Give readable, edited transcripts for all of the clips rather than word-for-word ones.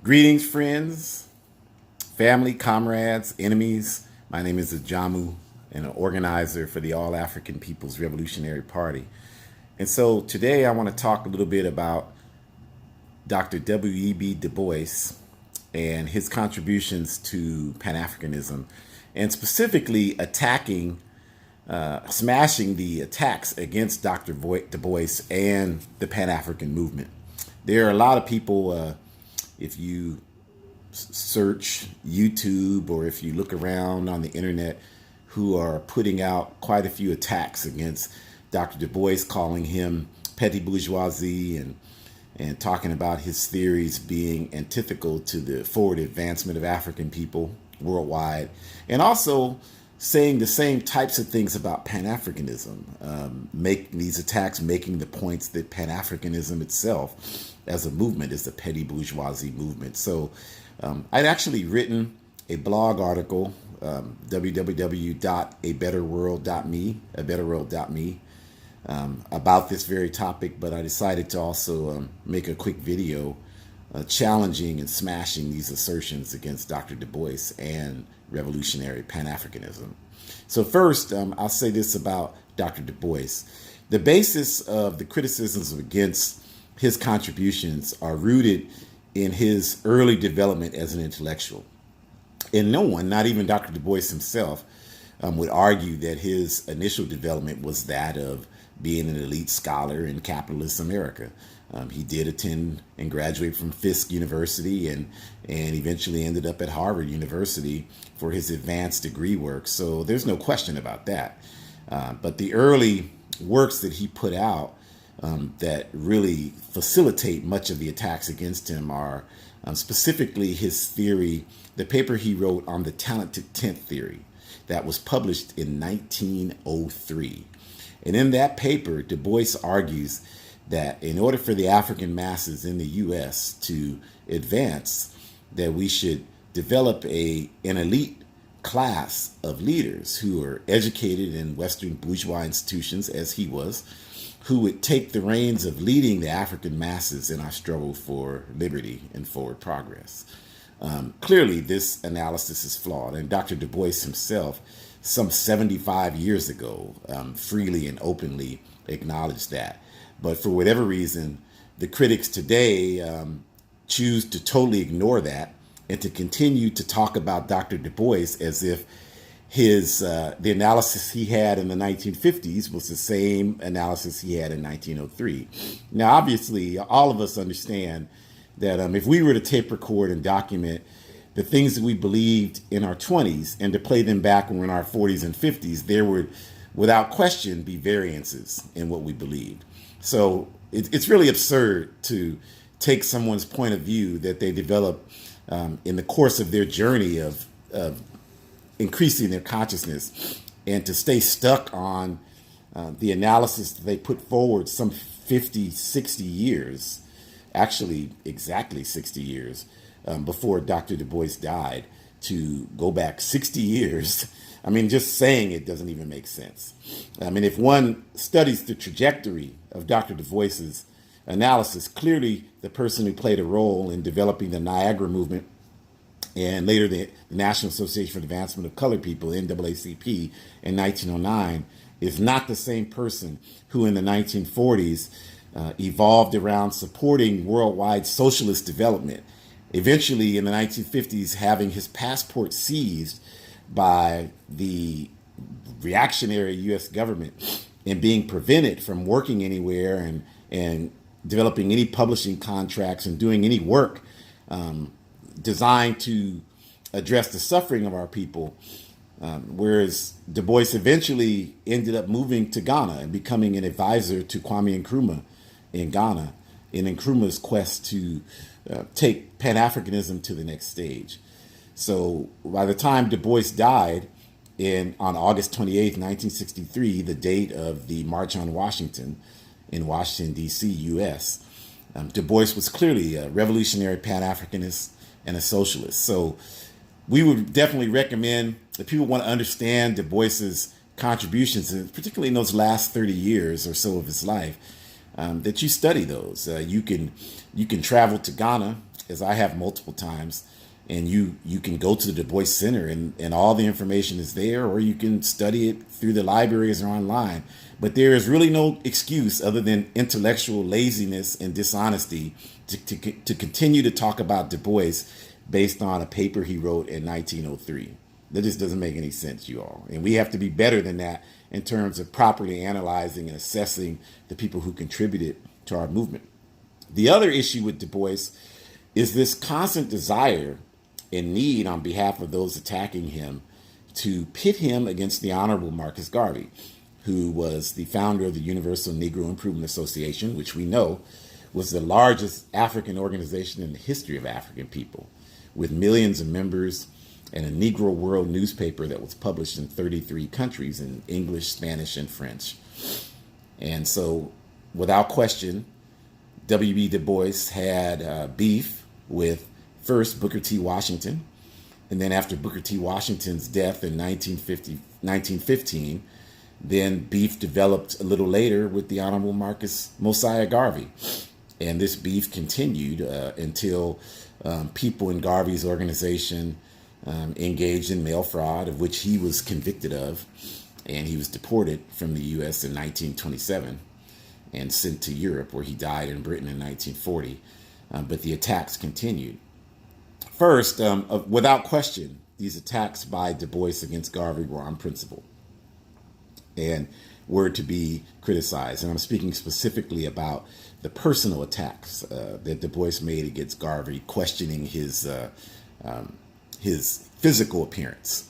Greetings, friends, family, comrades, enemies. My name is Ajamu, and an organizer for the All African People's Revolutionary Party. And so today I want to talk a little bit about Dr. W.E.B. Du Bois and his contributions to Pan-Africanism, and specifically smashing the attacks against Dr. Du Bois and the Pan-African movement. There are a lot of people, if you search YouTube or if you look around on the internet, who are putting out quite a few attacks against Dr. Du Bois, calling him petty bourgeoisie and talking about his theories being antithetical to the forward advancement of African people worldwide, and also saying the same types of things about Pan-Africanism, making these attacks, making the points that Pan-Africanism itself as a movement is the petty bourgeoisie movement. So I'd actually written a blog article, www.abetterworld.me, about this very topic, but I decided to also make a quick video challenging and smashing these assertions against Dr. Du Bois and revolutionary Pan-Africanism. So first, I'll say this about Dr. Du Bois. The basis of the criticisms against his contributions are rooted in his early development as an intellectual. And no one, not even Dr. Du Bois himself, would argue that his initial development was that of being an elite scholar in capitalist America. He did attend and graduate from Fisk University and eventually ended up at Harvard University for his advanced degree work. So there's no question about that. But the early works that he put out that really facilitate much of the attacks against him are specifically his theory, the paper he wrote on the talented tenth theory that was published in 1903. And in that paper, Du Bois argues that in order for the African masses in the U.S. to advance, that we should develop an elite class of leaders who are educated in Western bourgeois institutions, as he was, who would take the reins of leading the African masses in our struggle for liberty and forward progress. Clearly, this analysis is flawed, and Dr. Du Bois himself, some 75 years ago, freely and openly acknowledged that. But for whatever reason, the critics today choose to totally ignore that and to continue to talk about Dr. Du Bois as if the analysis he had in the 1950s was the same analysis he had in 1903. Now, obviously, all of us understand that if we were to tape record and document the things that we believed in our 20s and to play them back when we're in our 40s and 50s, there would, without question, be variances in what we believed. So it's really absurd to take someone's point of view that they develop in the course of their journey of increasing their consciousness and to stay stuck on the analysis that they put forward some 50, 60 years, actually exactly 60 years before Dr. Du Bois died, to go back 60 years. I mean, just saying it doesn't even make sense. I mean, if one studies the trajectory of Dr. Du Bois's analysis, clearly the person who played a role in developing the Niagara movement and later the National Association for the Advancement of Colored People, NAACP, in 1909, is not the same person who in the 1940s evolved around supporting worldwide socialist development, eventually in the 1950s having his passport seized by the reactionary U.S. government and being prevented from working anywhere and developing any publishing contracts and doing any work designed to address the suffering of our people, whereas Du Bois eventually ended up moving to Ghana and becoming an advisor to Kwame Nkrumah in Ghana in Nkrumah's quest to take Pan-Africanism to the next stage. So by the time Du Bois died on August 28th, 1963, the date of the March on Washington in Washington, D.C., U.S., Du Bois was clearly a revolutionary Pan-Africanist and a socialist. So we would definitely recommend that people want to understand Du Bois's contributions, and particularly in those last 30 years or so of his life, that you study those. You can travel to Ghana as I have multiple times, and you can go to the Du Bois Center and all the information is there, or you can study it through the libraries or online. But there is really no excuse other than intellectual laziness and dishonesty to continue to talk about Du Bois based on a paper he wrote in 1903. That just doesn't make any sense, you all. And we have to be better than that in terms of properly analyzing and assessing the people who contributed to our movement. The other issue with Du Bois is this constant desire and need on behalf of those attacking him to pit him against the Honorable Marcus Garvey, who was the founder of the Universal Negro Improvement Association, which we know was the largest African organization in the history of African people, with millions of members and a Negro World newspaper that was published in 33 countries in English, Spanish, and French. And so, without question, W.B. Du Bois had beef with first Booker T. Washington, and then after Booker T. Washington's death in 1915, then beef developed a little later with the Honorable Marcus Mosiah Garvey. And this beef continued until people in Garvey's organization engaged in mail fraud, of which he was convicted of, and he was deported from the U.S. in 1927 and sent to Europe, where he died in Britain in 1940. But the attacks continued. First, without question, these attacks by Du Bois against Garvey were on principle and were to be criticized. And I'm speaking specifically about the personal attacks that Du Bois made against Garvey, questioning his physical appearance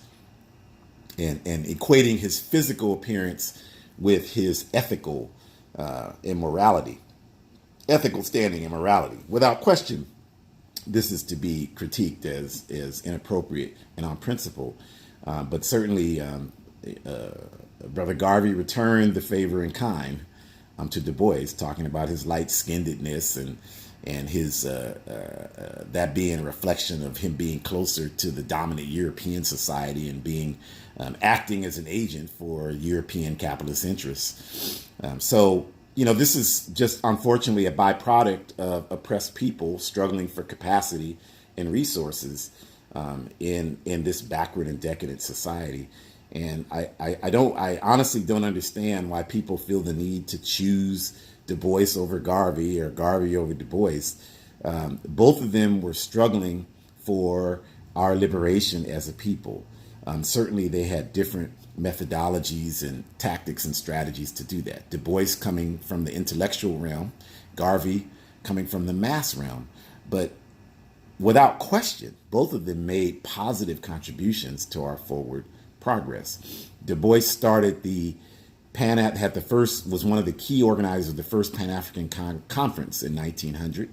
and equating his physical appearance with his ethical immorality, ethical standing and morality. Without question, this is to be critiqued as inappropriate and on principle. But certainly, Brother Garvey returned the favor in kind to Du Bois, talking about his light-skinnedness and his that being a reflection of him being closer to the dominant European society and being acting as an agent for European capitalist interests. So, this is just unfortunately a byproduct of oppressed people struggling for capacity and resources in this backward and decadent society. And I honestly don't understand why people feel the need to choose Du Bois over Garvey or Garvey over Du Bois. Both of them were struggling for our liberation as a people. Certainly they had different methodologies and tactics and strategies to do that. Du Bois coming from the intellectual realm, Garvey coming from the mass realm. But without question, both of them made positive contributions to our forward progress. Du Bois started was one of the key organizers of the first Pan-African Conference in 1900,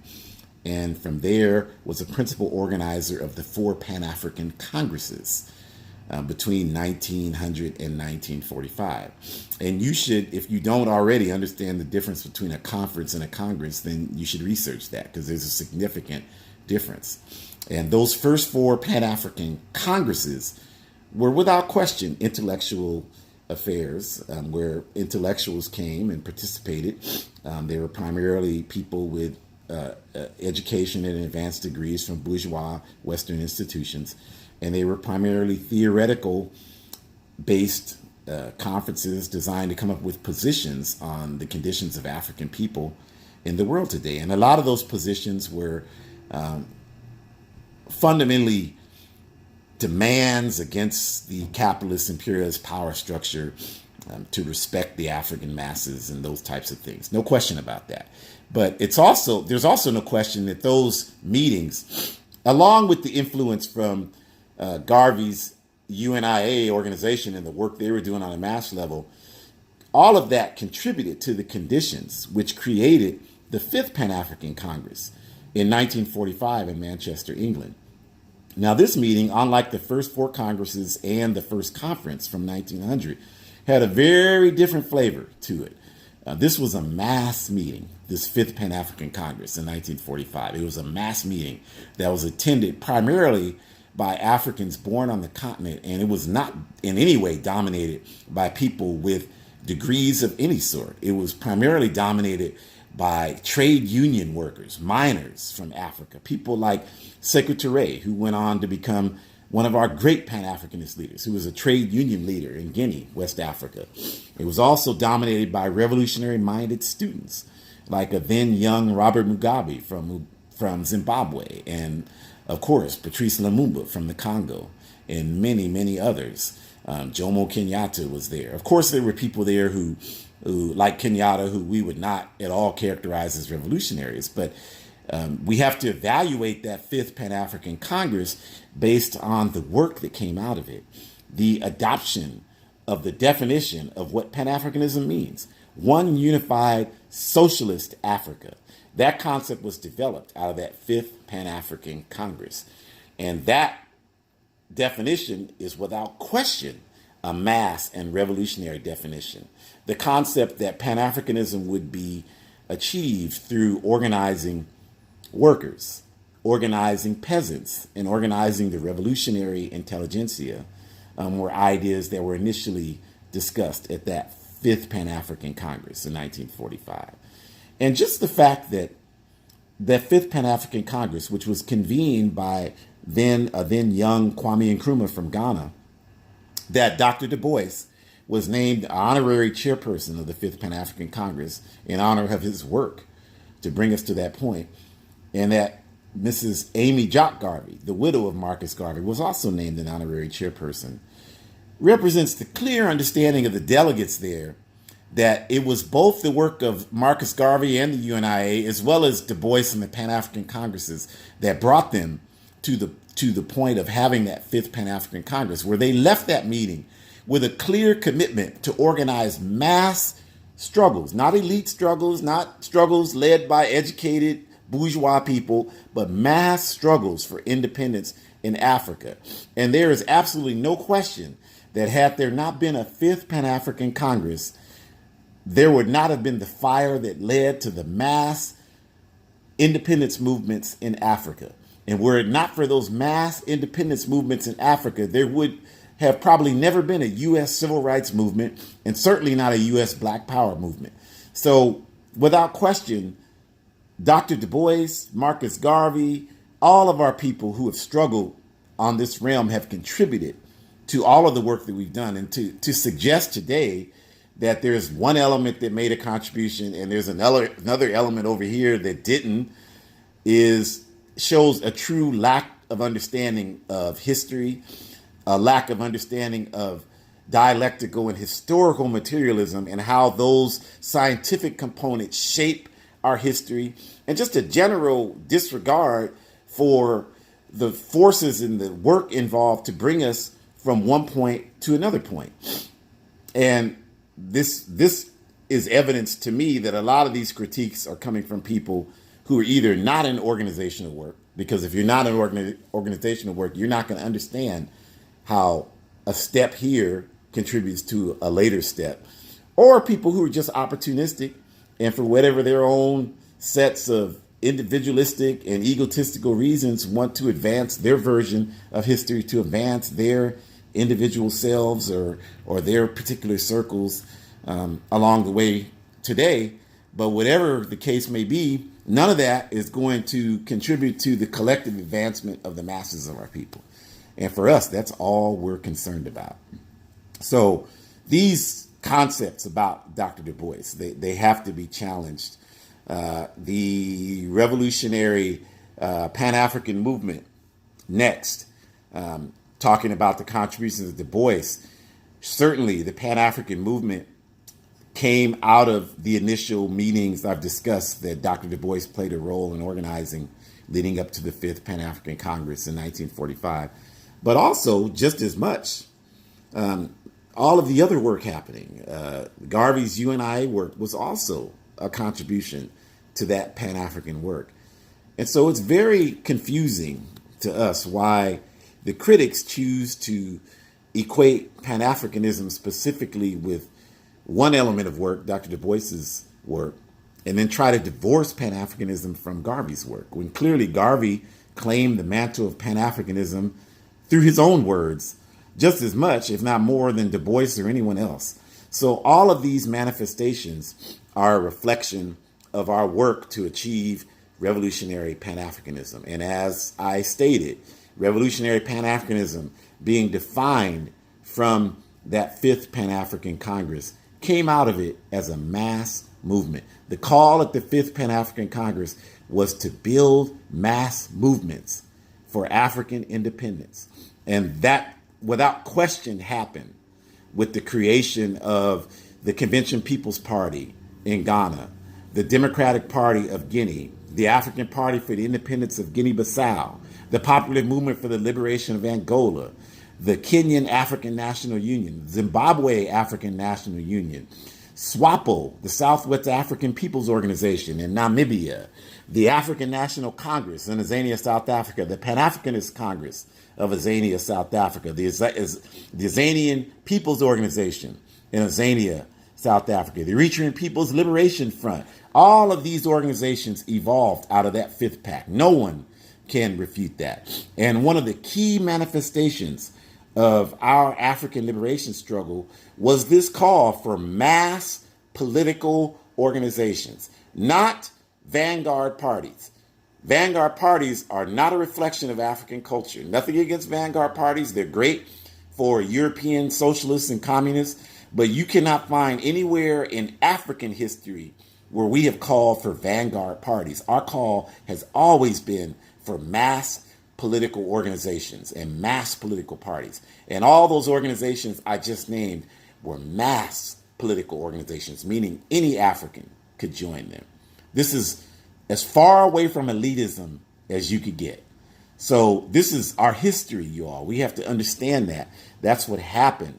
and from there was a principal organizer of the 4 Pan-African Congresses between 1900 and 1945. And you should, if you don't already understand the difference between a conference and a Congress, then you should research that, because there's a significant difference. And those first 4 Pan-African Congresses were without question intellectual affairs, where intellectuals came and participated. They were primarily people with education and advanced degrees from bourgeois Western institutions, and they were primarily theoretical-based conferences designed to come up with positions on the conditions of African people in the world today. And a lot of those positions were fundamentally demands against the capitalist imperialist power structure to respect the African masses and those types of things. No question about that. But there's also no question that those meetings, along with the influence from Garvey's UNIA organization and the work they were doing on a mass level, all of that contributed to the conditions which created the 5th Pan-African Congress in 1945 in Manchester, England. Now, this meeting, unlike the first 4 Congresses and the first conference from 1900, had a very different flavor to it. This was a mass meeting, this 5th Pan-African Congress in 1945. It was a mass meeting that was attended primarily by Africans born on the continent, and it was not in any way dominated by people with degrees of any sort. It was primarily dominated by trade union workers, miners from Africa, people like Sekou Touré, who went on to become one of our great Pan-Africanist leaders, who was a trade union leader in Guinea, West Africa. It was also dominated by revolutionary-minded students, like a then young Robert Mugabe from Zimbabwe, and of course, Patrice Lumumba from the Congo, and many, many others. Jomo Kenyatta was there. Of course, there were people there who, like Kenyatta, who we would not at all characterize as revolutionaries. But we have to evaluate that Fifth Pan-African Congress based on the work that came out of it, the adoption of the definition of what Pan-Africanism means. One unified socialist Africa. That concept was developed out of that Fifth Pan-African Congress. And that definition is without question a mass and revolutionary definition. The concept that Pan-Africanism would be achieved through organizing workers, organizing peasants, and organizing the revolutionary intelligentsia were ideas that were initially discussed at that Fifth Pan-African Congress in 1945. And just the fact that that Fifth Pan-African Congress, which was convened by then young Kwame Nkrumah from Ghana, that Dr. DuBois was named honorary chairperson of the Fifth Pan-African Congress in honor of his work to bring us to that point, and that Mrs. Amy Jock Garvey, the widow of Marcus Garvey, was also named an honorary chairperson, represents the clear understanding of the delegates there that it was both the work of Marcus Garvey and the UNIA, as well as Du Bois and the Pan-African Congresses, that brought them to the point of having that Fifth Pan-African Congress, where they left that meeting with a clear commitment to organize mass struggles, not elite struggles, not struggles led by educated bourgeois people, but mass struggles for independence in Africa. And there is absolutely no question that had there not been a Fifth Pan-African Congress, there would not have been the fire that led to the mass independence movements in Africa. And were it not for those mass independence movements in Africa, there would have probably never been a U.S. civil rights movement, and certainly not a U.S. Black Power movement. So without question, Dr. Du Bois, Marcus Garvey, all of our people who have struggled on this realm have contributed to all of the work that we've done. And to suggest today that there's one element that made a contribution and there's another element over here that didn't shows a true lack of understanding of history, a lack of understanding of dialectical and historical materialism and how those scientific components shape our history, and just a general disregard for the forces and the work involved to bring us from one point to another point. And this is evidence to me that a lot of these critiques are coming from people who are either not in organizational work, because if you're not in organizational work, you're not going to understand how a step here contributes to a later step, or people who are just opportunistic and for whatever their own sets of individualistic and egotistical reasons want to advance their version of history, to advance their individual selves or their particular circles along the way today. But whatever the case may be, none of that is going to contribute to the collective advancement of the masses of our people. And for us, that's all we're concerned about. So these concepts about Dr. Du Bois, they have to be challenged. The revolutionary Pan-African movement next, talking about the contributions of Du Bois. Certainly the Pan-African movement came out of the initial meetings I've discussed that Dr. Du Bois played a role in organizing leading up to the Fifth Pan-African Congress in 1945. But also, just as much, all of the other work happening. Garvey's UNIA work was also a contribution to that Pan-African work. And so it's very confusing to us why the critics choose to equate Pan-Africanism specifically with one element of work, Dr. Du Bois's work, and then try to divorce Pan-Africanism from Garvey's work, when clearly Garvey claimed the mantle of Pan-Africanism through his own words, just as much, if not more, than Du Bois or anyone else. So all of these manifestations are a reflection of our work to achieve revolutionary Pan-Africanism. And as I stated, revolutionary Pan-Africanism being defined from that fifth Pan-African Congress came out of it as a mass movement. The call at the fifth Pan-African Congress was to build mass movements for African independence. And that, without question, happened with the creation of the Convention People's Party in Ghana, the Democratic Party of Guinea, the African Party for the Independence of Guinea-Bissau, the Popular Movement for the Liberation of Angola, the Kenyan African National Union, Zimbabwe African National Union, SWAPO, the Southwest African People's Organization in Namibia, the African National Congress in Azania, South Africa, the Pan-Africanist Congress of Azania, South Africa, the Azanian People's Organization in Azania, South Africa, the Eritrean People's Liberation Front. All of these organizations evolved out of that fifth pack. No one can refute that. And one of the key manifestations of our African liberation struggle was this call for mass political organizations, not vanguard parties. Vanguard parties are not a reflection of African culture. Nothing against vanguard parties. They're great for European socialists and communists, but you cannot find anywhere in African history where we have called for vanguard parties. Our call has always been for mass political organizations and mass political parties. And all those organizations I just named were mass political organizations, meaning any African could join them. This is as far away from elitism as you could get. So this is our history, you all. We have to understand that. That's what happened.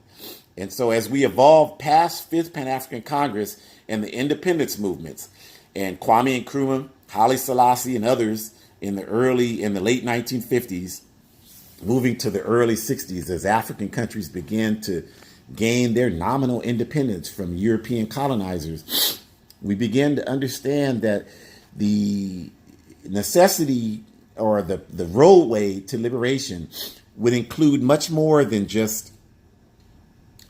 And so as we evolve past Fifth Pan-African Congress and the independence movements, and Kwame Nkrumah, Haile Selassie, and others in the late 1950s, moving to the early 60s, as African countries began to gain their nominal independence from European colonizers, we began to understand that the necessity or the roadway to liberation would include much more than just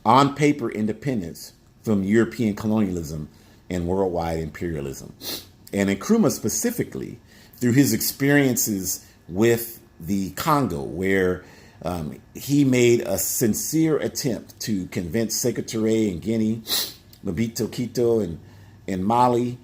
on paper independence from European colonialism and worldwide imperialism. And Nkrumah specifically, through his experiences with the Congo, where he made a sincere attempt to convince Sékou Touré in Guinea, Mobito Keïto in Mali,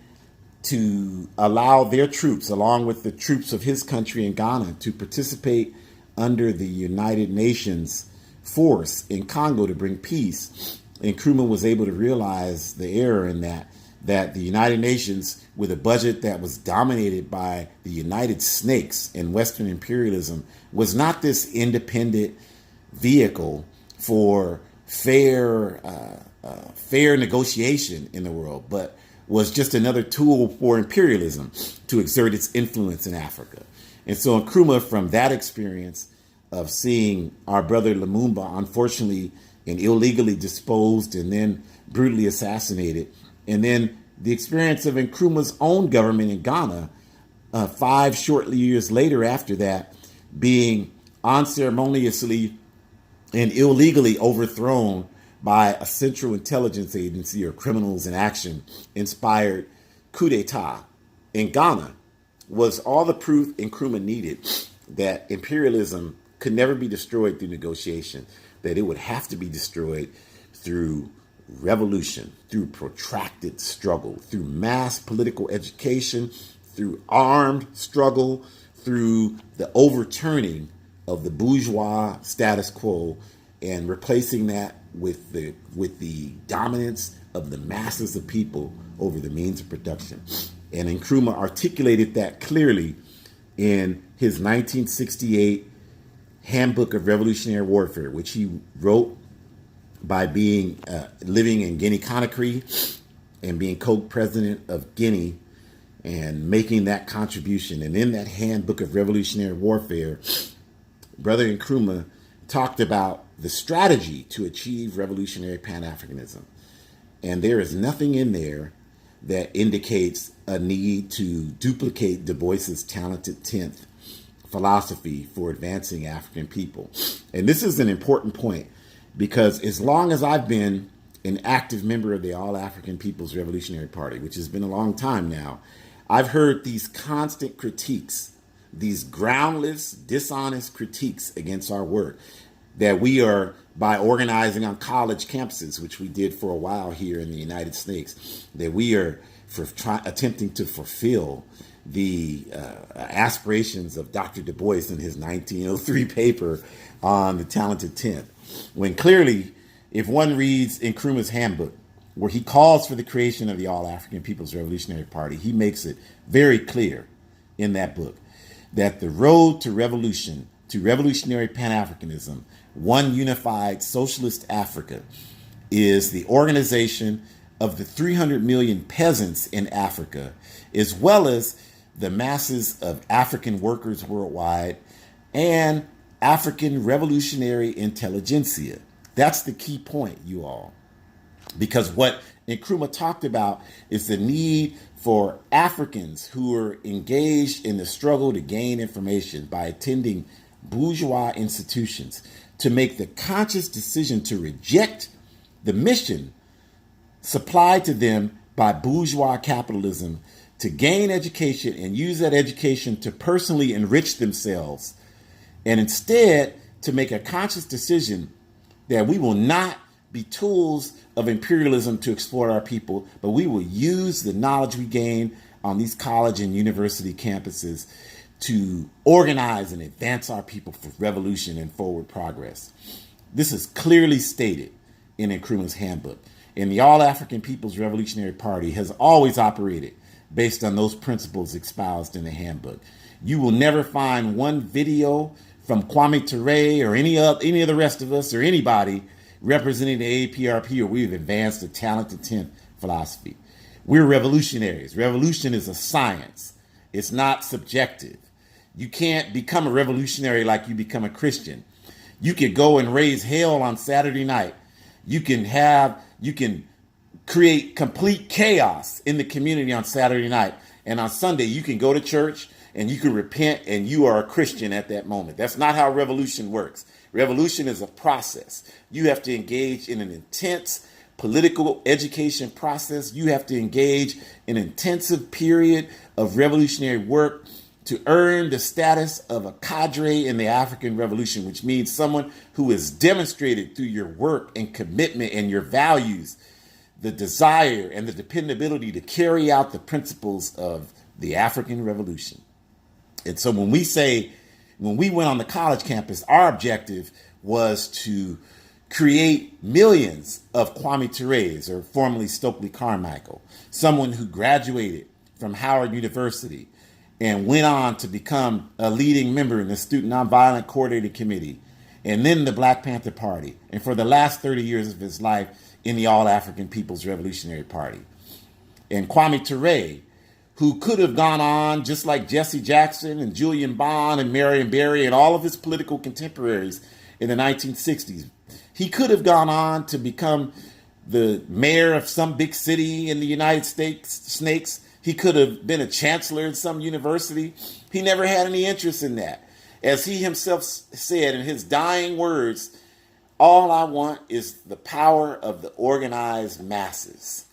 to allow their troops, along with the troops of his country in Ghana, to participate under the United Nations force in Congo to bring peace. And Nkrumah was able to realize the error in that the United Nations, with a budget that was dominated by the United Snakes and Western imperialism, was not this independent vehicle for fair negotiation in the world, but was just another tool for imperialism to exert its influence in Africa. And so Nkrumah, from that experience of seeing our brother Lumumba, unfortunately and illegally disposed and then brutally assassinated, and then the experience of Nkrumah's own government in Ghana, 5 short years later after that, being unceremoniously and illegally overthrown by a Central Intelligence Agency or criminals in action inspired coup d'etat in Ghana, was all the proof Nkrumah needed that imperialism could never be destroyed through negotiation, that it would have to be destroyed through revolution, through protracted struggle, through mass political education, through armed struggle, through the overturning of the bourgeois status quo and replacing that with the dominance of the masses of people over the means of production. And Nkrumah articulated that clearly in his 1968 Handbook of Revolutionary Warfare, which he wrote by being living in Guinea-Conakry and being co-president of Guinea and making that contribution. And in that Handbook of Revolutionary Warfare, Brother Nkrumah talked about the strategy to achieve revolutionary Pan-Africanism. And there is nothing in there that indicates a need to duplicate DuBois's talented 10th philosophy for advancing African people. And this is an important point, because as long as I've been an active member of the All African People's Revolutionary Party, which has been a long time now, I've heard these constant critiques, these groundless, dishonest critiques against our work, that we are, by organizing on college campuses, which we did for a while here in the United States, that we are attempting to fulfill the aspirations of Dr. DuBois in his 1903 paper on the talented 10th. When clearly, if one reads Nkrumah's handbook, where he calls for the creation of the All African People's Revolutionary Party, he makes it very clear in that book that the road to revolution, to revolutionary Pan-Africanism, one unified socialist Africa, is the organization of the 300 million peasants in Africa, as well as the masses of African workers worldwide and African revolutionary intelligentsia. That's the key point, you all. Because what Nkrumah talked about is the need for Africans who are engaged in the struggle to gain information by attending bourgeois institutions to make the conscious decision to reject the mission supplied to them by bourgeois capitalism, to gain education and use that education to personally enrich themselves, and instead to make a conscious decision that we will not be tools of imperialism to exploit our people, but we will use the knowledge we gain on these college and university campuses to organize and advance our people for revolution and forward progress. This is clearly stated in Nkrumah's handbook. And the All African People's Revolutionary Party has always operated based on those principles espoused in the handbook. You will never find one video from Kwame Ture or any of the rest of us or anybody representing the AAPRP, or we've advanced the talented 10th philosophy. We're revolutionaries. Revolution is a science. It's not subjective. You can't become a revolutionary like you become a Christian. You could go and raise hell on Saturday night. You can create complete chaos in the community on Saturday night. And on Sunday, you can go to church and you can repent and you are a Christian at that moment. That's not how revolution works. Revolution is a process. You have to engage in an intense political education process. You have to engage in an intensive period of revolutionary work to earn the status of a cadre in the African Revolution, which means someone who has demonstrated through your work and commitment and your values the desire and the dependability to carry out the principles of the African Revolution. And so when we went on the college campus, our objective was to create millions of Kwame Ture's, or formerly Stokely Carmichael, someone who graduated from Howard University and went on to become a leading member in the Student Nonviolent Coordinating Committee, and then the Black Panther Party, and for the last 30 years of his life in the All African People's Revolutionary Party. And Kwame Ture, who could have gone on just like Jesse Jackson and Julian Bond and Marion Barry and all of his political contemporaries in the 1960s. He could have gone on to become the mayor of some big city in the United States, Snakes. He could have been a chancellor at some university. He never had any interest in that. As he himself said in his dying words, all I want is the power of the organized masses.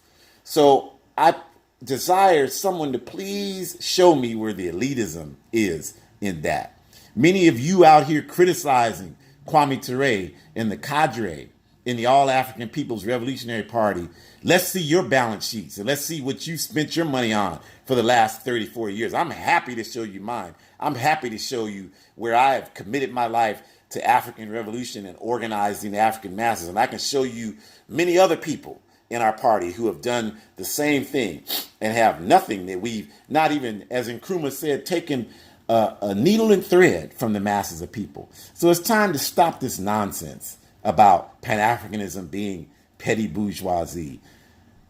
So I desire someone to please show me where the elitism is in that. Many of you out here criticizing Kwame Ture and the cadre in the All African People's Revolutionary Party, let's see your balance sheets and let's see what you spent your money on for the last 34 years. I'm happy to show you mine. I'm happy to show you where I have committed my life to African revolution and organizing the African masses. And I can show you many other people in our party who have done the same thing and have nothing that we've not even, as Nkrumah said, taken a needle and thread from the masses of people. So it's time to stop this nonsense about Pan-Africanism being petty bourgeoisie.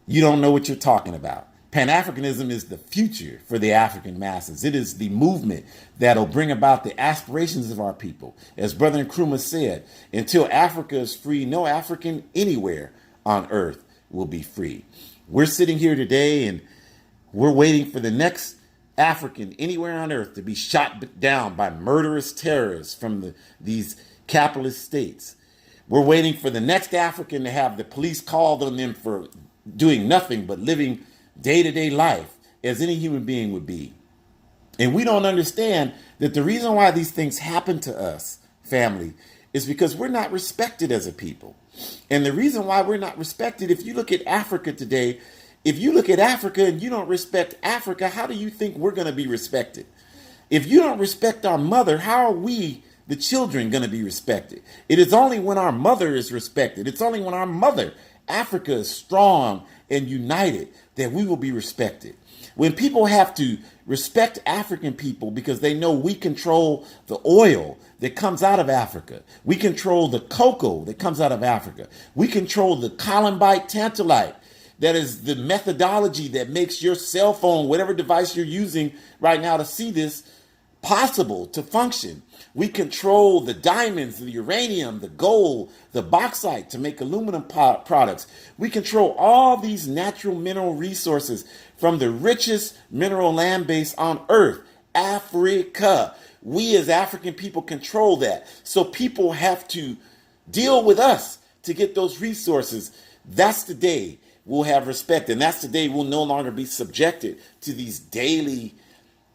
You don't know what you're talking about. Pan-Africanism is the future for the African masses. It is the movement that'll bring about the aspirations of our people. As Brother Nkrumah said, until Africa is free, no African anywhere on earth will be free. We're sitting here today and we're waiting for the next African anywhere on earth to be shot down by murderous terrorists from these capitalist states. We're waiting for the next African to have the police called on them for doing nothing but living day-to-day life as any human being would be. And we don't understand that the reason why these things happen to us, family, is because we're not respected as a people. And the reason why we're not respected, if you look at Africa today, if you look at Africa and you don't respect Africa, how do you think we're going to be respected? If you don't respect our mother, how are we, the children, going to be respected? It is only when our mother is respected. It's only when our mother, Africa, is strong and united that we will be respected. When people have to respect African people because they know we control the oil that comes out of Africa, we control the cocoa that comes out of Africa, we control the columbite tantalite, that is the methodology that makes your cell phone, whatever device you're using right now to see this, possible to function. We control the diamonds, the uranium, the gold, the bauxite to make aluminum products. We control all these natural mineral resources from the richest mineral land base on earth, Africa. We as African people control that. So people have to deal with us to get those resources. That's the day we'll have respect. And that's the day we'll no longer be subjected to these daily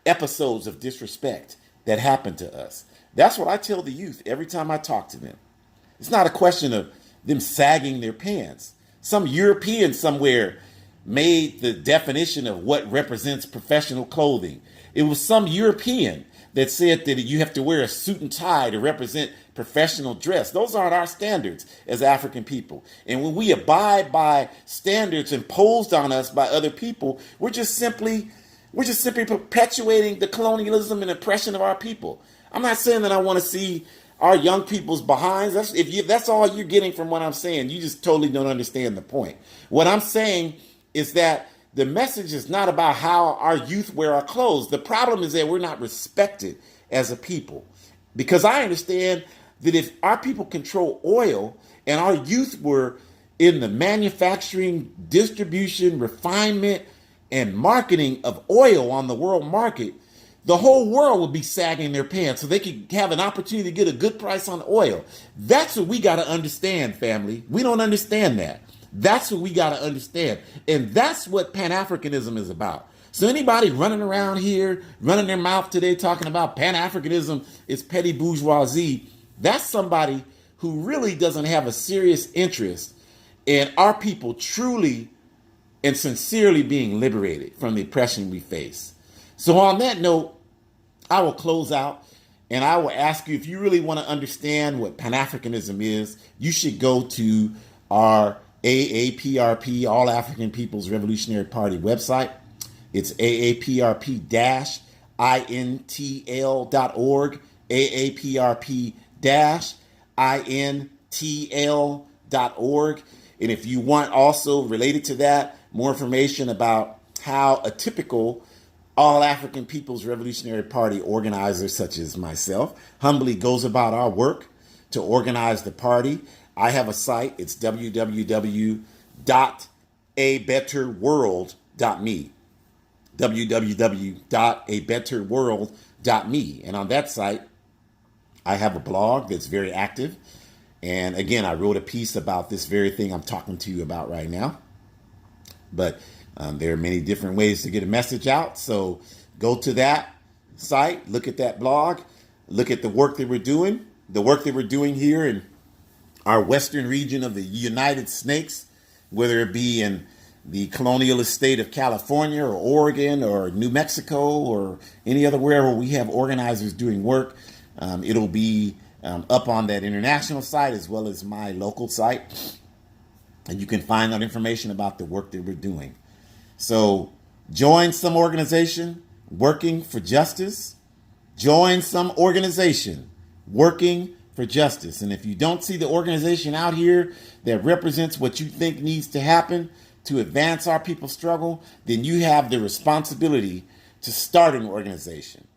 episodes of disrespect that happen to us. That's what I tell the youth every time I talk to them. It's not a question of them sagging their pants. Some European somewhere made the definition of what represents professional clothing. It was some European that said that you have to wear a suit and tie to represent professional dress. Those aren't our standards as African people. And when we abide by standards imposed on us by other people, we're just simply perpetuating the colonialism and oppression of our people. I'm not saying that I want to see our young people's behinds. That's all you're getting from what I'm saying. You just totally don't understand the point. What I'm saying is that the message is not about how our youth wear our clothes. The problem is that we're not respected as a people. Because I understand that if our people control oil and our youth were in the manufacturing, distribution, refinement, and marketing of oil on the world market, the whole world would be sagging their pants so they could have an opportunity to get a good price on oil. That's what we got to understand, family. We don't understand that. That's what we got to understand. And that's what Pan-Africanism is about. So anybody running around here, running their mouth today talking about Pan-Africanism is petty bourgeoisie, that's somebody who really doesn't have a serious interest in our people truly and sincerely being liberated from the oppression we face. So on that note, I will close out and I will ask you, if you really want to understand what Pan-Africanism is, you should go to our AAPRP, All African People's Revolutionary Party website. It's AAPRP-INTL.org, AAPRP-INTL.org. And if you want also related to that, more information about how a typical All African People's Revolutionary Party organizer, such as myself, humbly goes about our work to organize the party, I have a site. It's www.abetterworld.me. www.abetterworld.me. And on that site, I have a blog that's very active. And again, I wrote a piece about this very thing I'm talking to you about right now. But there are many different ways to get a message out. So go to that site, look at that blog, look at the work that we're doing here in our western region of the United Snakes, whether it be in the colonialist state of California or Oregon or New Mexico or any other wherever we have organizers doing work. It'll be up on that international site as well as my local site. And you can find out information about the work that we're doing. So join some organization working for justice. Join some organization working for justice. And if you don't see the organization out here that represents what you think needs to happen to advance our people's struggle, then you have the responsibility to start an organization.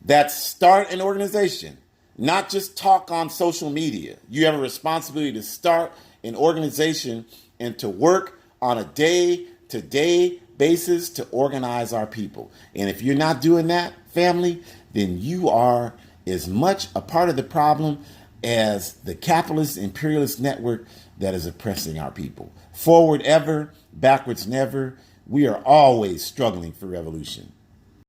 That's start an organization, not just talk on social media. You have a responsibility to start an organization and to work on a day-to-day basis to organize our people. And if you're not doing that, family, then you are as much a part of the problem as the capitalist imperialist network that is oppressing our people. Forward ever, backwards never. We are always struggling for revolution.